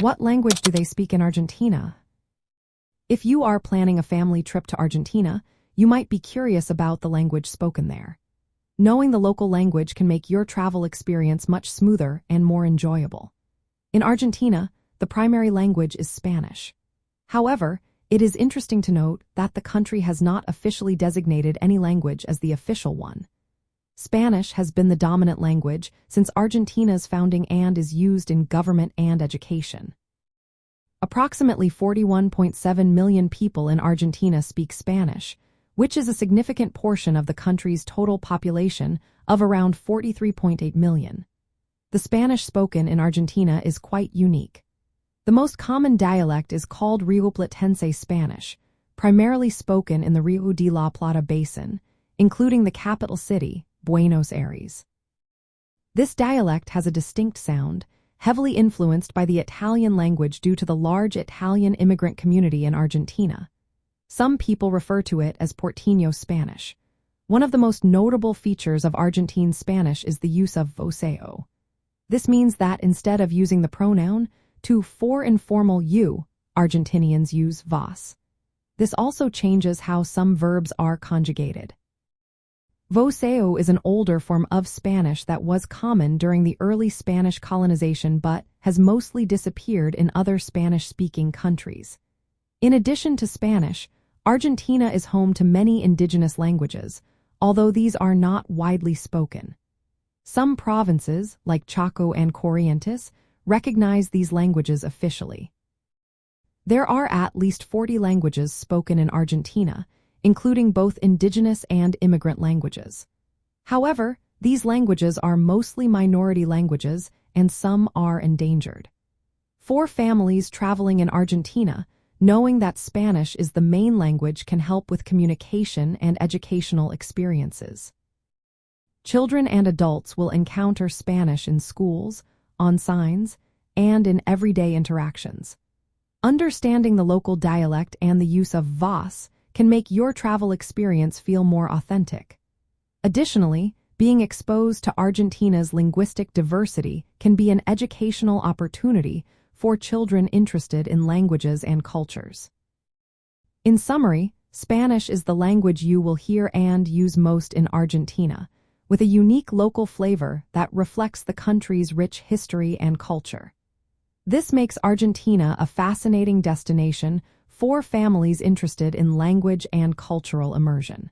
What language do they speak in Argentina? If you are planning a family trip to Argentina, you might be curious about the language spoken there. Knowing the local language can make your travel experience much smoother and more enjoyable. In Argentina, the primary language is Spanish. However, it is interesting to note that the country has not officially designated any language as the official one. Spanish has been the dominant language since Argentina's founding and is used in government and education. Approximately 41.7 million people in Argentina speak Spanish, which is a significant portion of the country's total population of around 43.8 million. The Spanish spoken in Argentina is quite unique. The most common dialect is called Rioplatense Spanish, primarily spoken in the Rio de la Plata basin, including the capital city, Buenos Aires. This dialect has a distinct sound, heavily influenced by the Italian language due to the large Italian immigrant community in Argentina. Some people refer to it as Porteño Spanish. One of the most notable features of Argentine Spanish is the use of voseo. This means that instead of using the pronoun for informal you, Argentinians use vos. This also changes how some verbs are conjugated. Voseo is an older form of Spanish that was common during the early Spanish colonization but has mostly disappeared in other Spanish-speaking countries. In addition to Spanish, Argentina is home to many indigenous languages, although these are not widely spoken. Some provinces, like Chaco and Corrientes, recognize these languages officially. There are at least 40 languages spoken in Argentina, including both indigenous and immigrant languages. However, these languages are mostly minority languages and some are endangered. For families traveling in Argentina, knowing that Spanish is the main language can help with communication and educational experiences. Children and adults will encounter Spanish in schools, on signs, and in everyday interactions. Understanding the local dialect and the use of vos can make your travel experience feel more authentic. Additionally, being exposed to Argentina's linguistic diversity can be an educational opportunity for children interested in languages and cultures. In summary, Spanish is the language you will hear and use most in Argentina, with a unique local flavor that reflects the country's rich history and culture. This makes Argentina a fascinating destination for families interested in language and cultural immersion.